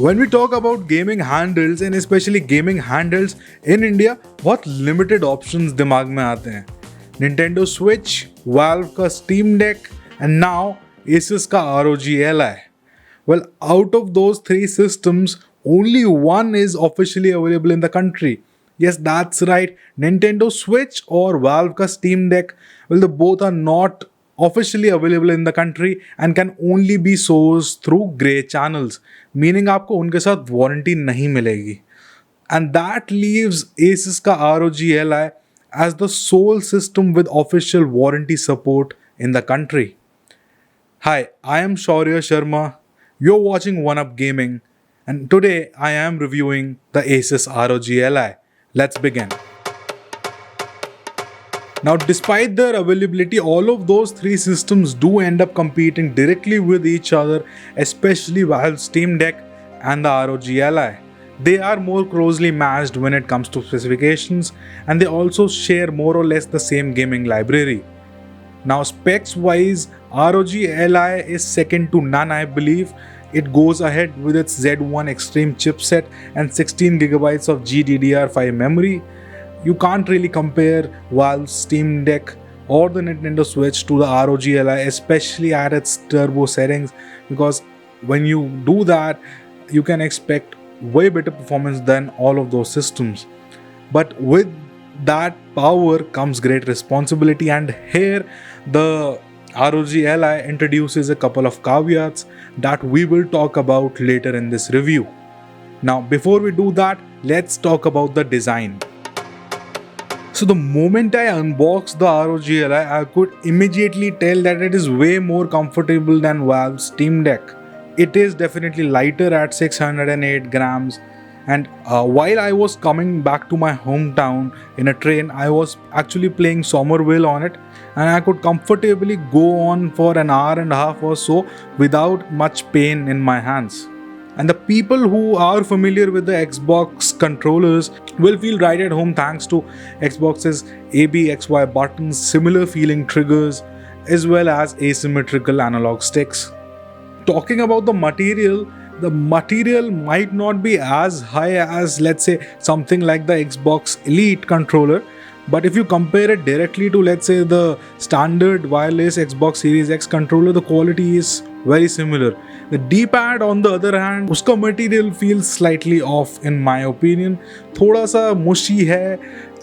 When we talk about gaming handhelds and especially gaming handhelds in India, बहुत limited options दिमाग में आते हैं. Nintendo Switch, Valve का Steam Deck, and now ASUS का ROG Ally. Well, out of those three systems, only one is officially available in the country. Yes, that's right. Nintendo Switch or Valve ka Steam Deck, well, the both are not officially available in the country and can only be sourced through grey channels, meaning आपको उनके साथ warranty नहीं मिलेगी. And that leaves ASUS का ROG Ally as the sole system with official warranty support in the country. Hi, I am Shaurya Sharma. You're watching One Up Gaming, and today I am reviewing the ASUS ROG Ally. Let's begin. Now, despite their availability, all of those three systems do end up competing directly with each other, especially Valve's Steam Deck and the ROG Ally. They are more closely matched when it comes to specifications, and they also share more or less the same gaming library. Now, specs wise, ROG Ally is second to none, I believe. It goes ahead with its Z1 Extreme chipset and 16GB of GDDR5 memory. You can't really compare Valve's Steam Deck or the Nintendo Switch to the ROG Ally, especially at its turbo settings, because when you do that, you can expect way better performance than all of those systems. But with that power comes great responsibility, and here the ROG Ally introduces a couple of caveats that we will talk about later in this review. Now, before we do that, let's talk about the design. So the moment I unboxed the ROG Ally, I could immediately tell that it is way more comfortable than Valve's Steam Deck. It is definitely lighter at 608 grams, and while I was coming back to my hometown in a train, I was actually playing Somerville on it, and I could comfortably go on for an hour and a half or so without much pain in my hands. And the people who are familiar with the Xbox controllers will feel right at home thanks to Xbox's A, B, X, Y buttons, similar feeling triggers, as well as asymmetrical analog sticks. Talking about the material might not be as high as, let's say, something like the Xbox Elite controller, but if you compare it directly to, let's say, the standard wireless Xbox Series X controller, the quality is very similar. The D-pad, on the other hand, उसका material feels slightly off in my opinion. थोड़ा सा mushy है.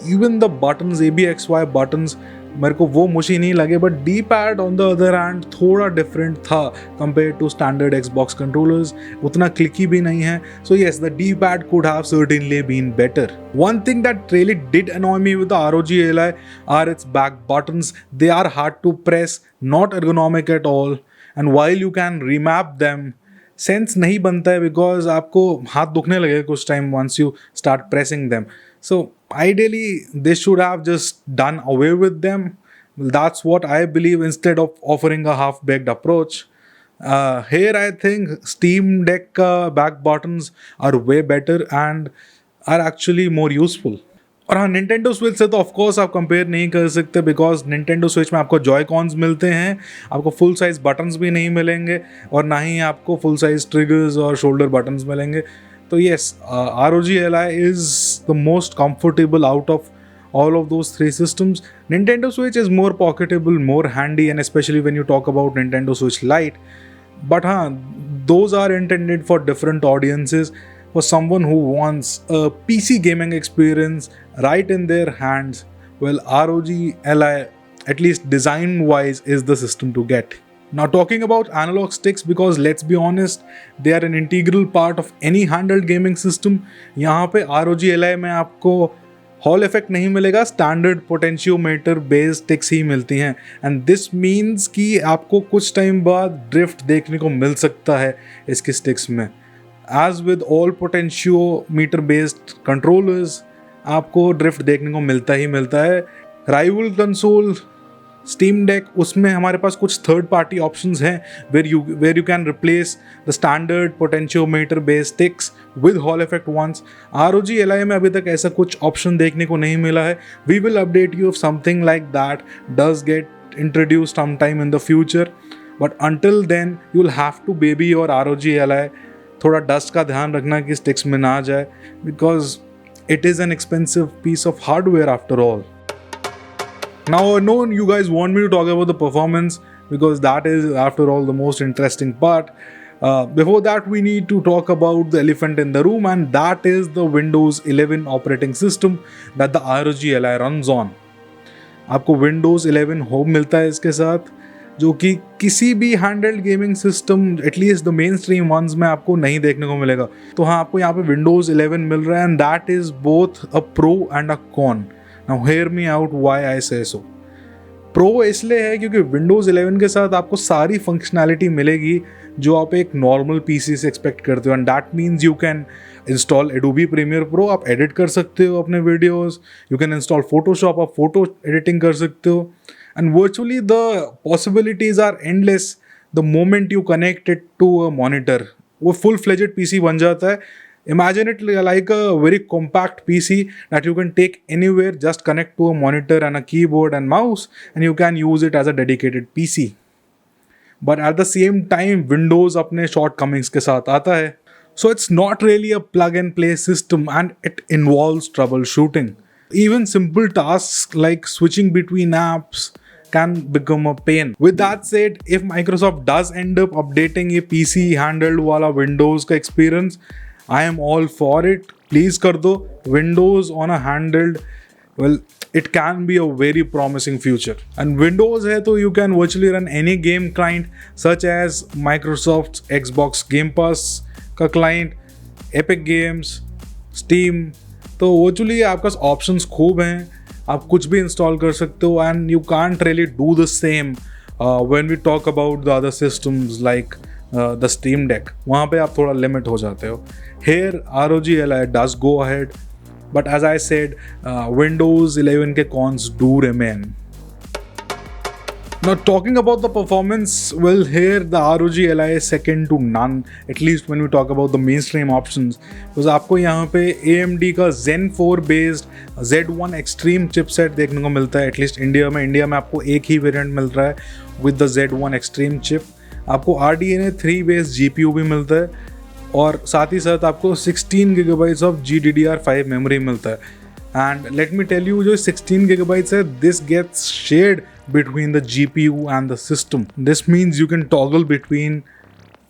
Even the buttons, A, B, X, Y buttons, मेरे को वो mushy नहीं लगे, but D-pad on the other hand थोड़ा different था compared to standard Xbox controllers. उतना clicky भी नहीं है. So yes, the D-pad could have certainly been better. One thing that really did annoy me with the ROG Ally are its back buttons. They are hard to press, not ergonomic at all. And while you can remap them, sense नहीं बनता है because आपको हाथ दुखने लगेगा कुछ time once you start pressing them. So ideally, they should have just done away with them. Well, that's what I believe, instead of offering a half-baked approach. Here I think Steam Deck back buttons are way better and are actually more useful. और हाँ, Nintendo Switch से तो of course आप compare नहीं कर सकते, because Nintendo Switch में आपको जॉय-कॉन्स मिलते हैं, आपको फुल साइज बटन्स भी नहीं मिलेंगे और ना ही आपको फुल साइज ट्रिगर्स और शोल्डर बटन्स मिलेंगे. तो yes, ROG Ally is the most comfortable out of all of those three systems. Nintendo Switch is more pocketable, more handy, and especially when you talk about Nintendo Switch Lite. But those are intended for different audiences. For someone who wants a PC gaming experience right in their hands, well, ROG Ally, at least design-wise, is the system to get. Now, talking about analog sticks, because let's be honest, they are an integral part of any handheld gaming system. यहाँ पे ROG Ally में आपको hall effect नहीं मिलेगा, standard potentiometer based sticks ही मिलती हैं. And this means कि आपको कुछ टाइम बाद ड्रिफ्ट देखने को मिल सकता है इसकी स्टिक्स में. As with all potentiometer based controllers, आपको ड्रिफ्ट देखने को मिलता ही मिलता है. राइवल कंसोल Steam Deck, उसमें हमारे पास कुछ थर्ड पार्टी ऑप्शंस हैं where you can replace the standard potentiometer based sticks with Hall effect ones. ROG Ally में अभी तक ऐसा कुछ ऑप्शन देखने को नहीं मिला है. We will update you if something like that does get introduced sometime in the future. But until then, you'll have to baby your ROG Ally थोड़ा डस्ट का ध्यान रखना कि स्टिक्स में ना जाए, because it is an expensive piece of hardware after all. Now I know you guys want me to talk about the performance because that is after all the most interesting part. Before that, we need to talk about the elephant in the room, and that is the Windows 11 operating system that the ROG Ally runs on. आपको Windows 11 Home मिलता है इसके साथ, जो कि किसी भी handheld gaming system at least the mainstream ones में आपको नहीं देखने को मिलेगा. तो हाँ, आपको यहाँ पे Windows 11 मिल रहा है, and that is both a pro and a con. Now hear me out why I say so. Pro इसलिए है क्योंकि Windows 11 के साथ आपको सारी फंक्शनैलिटी मिलेगी जो आप एक नॉर्मल पीसी से एक्सपेक्ट करते हो, and that means you can install Adobe Premiere Pro, आप एडिट कर सकते हो अपने videos. You can install Photoshop, आप फोटो एडिटिंग कर सकते हो. And virtually the possibilities are endless the moment you connect it to a monitor. वो full-fledged PC बन जाता है. Imagine it like a very compact PC that you can take anywhere, just connect to a monitor and a keyboard and mouse, and you can use it as a dedicated PC. But at the same time, Windows अपने shortcomings के साथ आता है. So it's not really a plug-and-play system, and it involves troubleshooting. Even simple tasks like switching between apps can become a pain. With that said, if Microsoft does end up updating a PC handheld वाला Windows का experience, I am all for it. Please कर दो. Windows on a handheld, well, it can be a very promising future. And Windows है तो you can virtually run any game client such as Microsoft's Xbox Game Pass का client, Epic Games, Steam. तो virtually आपके पास options खूब हैं, आप कुछ भी इंस्टॉल कर सकते हो, and you can't really do the same when we talk about the other systems like the Steam Deck. वहाँ पे आप थोड़ा लिमिट हो जाते हो. Here ROG Ally does go ahead, but as I said, Windows 11 के cons do remain. Now talking about the performance, well, here the ROG Ally is second to none, at least when we talk about the mainstream options, because आपको यहाँ पे AMD का Zen 4 based Z1 Extreme chipset देखने को मिलता है, at least India में आपको एक ही वेरिएंट मिल रहा है with the Z1 Extreme chip. आपको RDNA 3 based GPU भी मिलता है, और साथ ही साथ आपको 16 GB ऑफ GDDR5 मेमोरी मिलता है. And let me tell you, जो 16 GB है, this gets shared between the GPU and the system. This means you can toggle between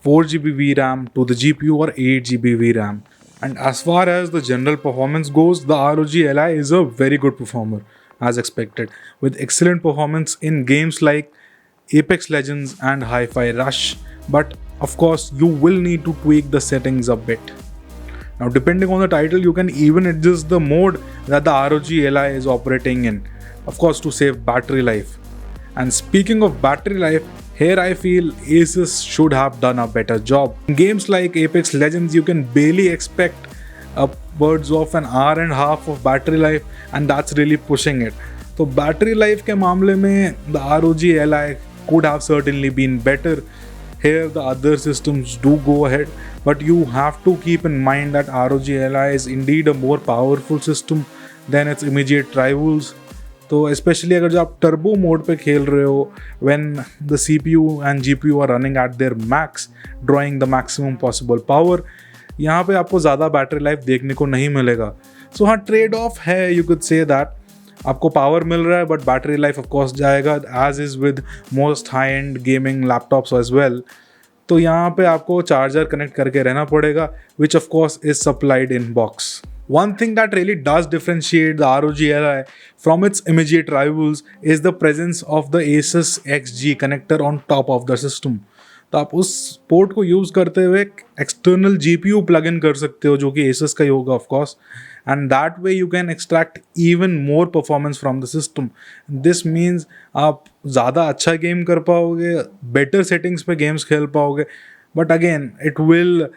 4 GB VRAM to the GPU or 8 GB VRAM. And as far as the general performance goes, the ROG Ally is a very good performer as expected, with excellent performance in games like Apex Legends and Hi-Fi Rush. But of course, you will need to tweak the settings a bit. Now, depending on the title, you can even adjust the mode that the ROG Ally is operating in, of course, to save battery life. And speaking of battery life, here I feel ASUS should have done a better job. In games like Apex Legends, you can barely expect upwards of an hour and a half of battery life, and that's really pushing it. So battery life के मामले में the ROG Ally could have certainly been better. Here the other systems do go ahead, but you have to keep in mind that ROG Ally is indeed a more powerful system than its immediate rivals. तो especially अगर जो आप turbo mode पे खेल रहे हो, when the CPU and GPU are running at their max, drawing the maximum possible power, यहाँ पे आपको ज़्यादा बैटरी लाइफ देखने को नहीं मिलेगा. सो हाँ, ट्रेड ऑफ है, यू कुड से दैट. आपको पावर मिल रहा है but battery life of course जाएगा, as is with most high end gaming laptops as well. तो यहाँ पे आपको चार्जर कनेक्ट करके रहना पड़ेगा, which of course is supplied in box. One thing that really does differentiate the ROG Ally from its immediate rivals is the presence of the ASUS XG connector on top of the system. तो आप उस port को use करते हुए external GPU plug in कर सकते हो, जो कि ASUS का ही होगा of course, and that way you can extract even more performance from the system. This means आप ज़्यादा अच्छा गेम कर पाओगे, better settings पे गेम्स खेल पाओगे, but again it will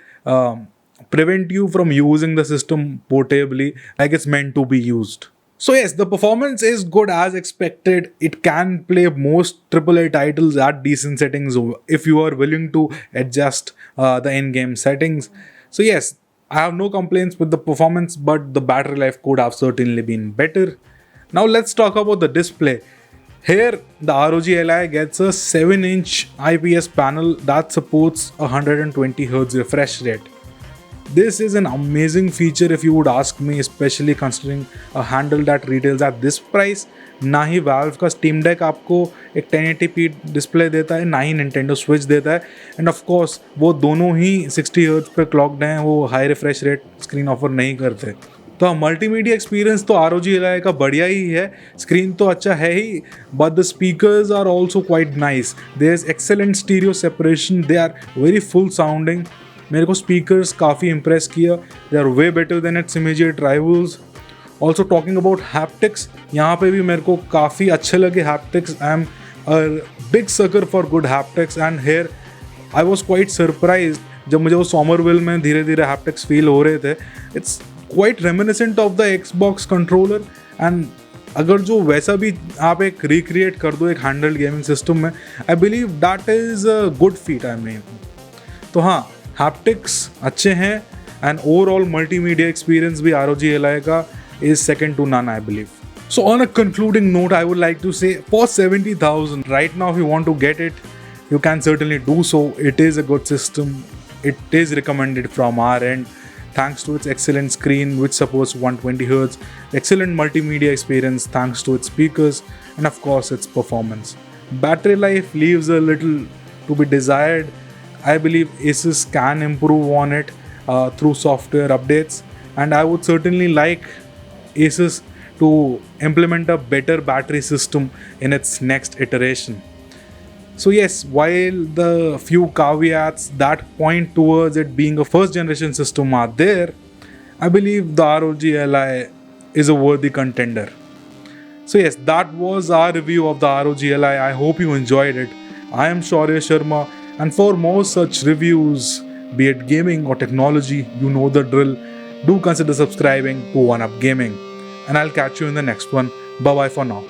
prevent you from using the system portably like it's meant to be used. So yes, the performance is good as expected. It can play most AAA titles at decent settings if you are willing to adjust the in-game settings. So yes, I have no complaints with the performance, but the battery life could have certainly been better. Now let's talk about the display. Here, the ROG Ally gets a 7-inch IPS panel that supports a 120Hz refresh rate. This is an amazing feature if you would ask me, especially considering a handle that retails at this price. ना ही Valve का Steam Deck आपको एक 1080p display देता है, ना ही Nintendo Switch देता है, end of course वो दोनों ही 60 हर्ट्ज पे क्लॉक्ड हैं, वो high refresh rate screen offer नहीं करते. तो मल्टीमीडिया एक्सपीरियंस तो ROG Ally का बढ़िया ही है, स्क्रीन तो अच्छा है ही, but the speakers are also quite nice. There is excellent stereo separation, they are very full sounding. मेरे को स्पीकर्स काफ़ी इम्प्रेस किया, they are way better than its immediate rivals. Also talking about haptics, यहाँ पे भी मेरे को काफ़ी अच्छे लगे haptics. I am a big sucker for good haptics, and here I was quite surprise जब मुझे वो सोमरविल में धीरे धीरे हैप्टिक्स फील हो रहे थे. It's quite reminiscent of the Xbox controller, and अगर जो वैसा भी आप एक रिक्रिएट कर दो एक हैंडल्ड गेमिंग सिस्टम में, I believe that is a good feet. I mean, तो हाँ, हैप्टिक्स अच्छे हैं, एंड ओवरऑल मल्टीमीडिया एक्सपीरियंस भी ROG Ally का is second to none, I believe. So on a concluding note, I would like to say for 70,000 right now, if you want to get it, you can certainly do so. It is a good system. It is recommended from our end, thanks to its excellent screen which supports 120 Hz, excellent multimedia experience thanks to its speakers, and of course its performance. Battery life leaves a little to be desired. I believe ASUS can improve on it through software updates, and I would certainly like ASUS to implement a better battery system in its next iteration. So yes, while the few caveats that point towards it being a first generation system are there, I believe the ROG Ally is a worthy contender. So yes, that was our review of the ROG Ally. I hope you enjoyed it. I am Shaurya Sharma, and for more such reviews, be it gaming or technology, you know the drill. Do consider subscribing to 1UP Gaming, and I'll catch you in the next one. Bye bye for now.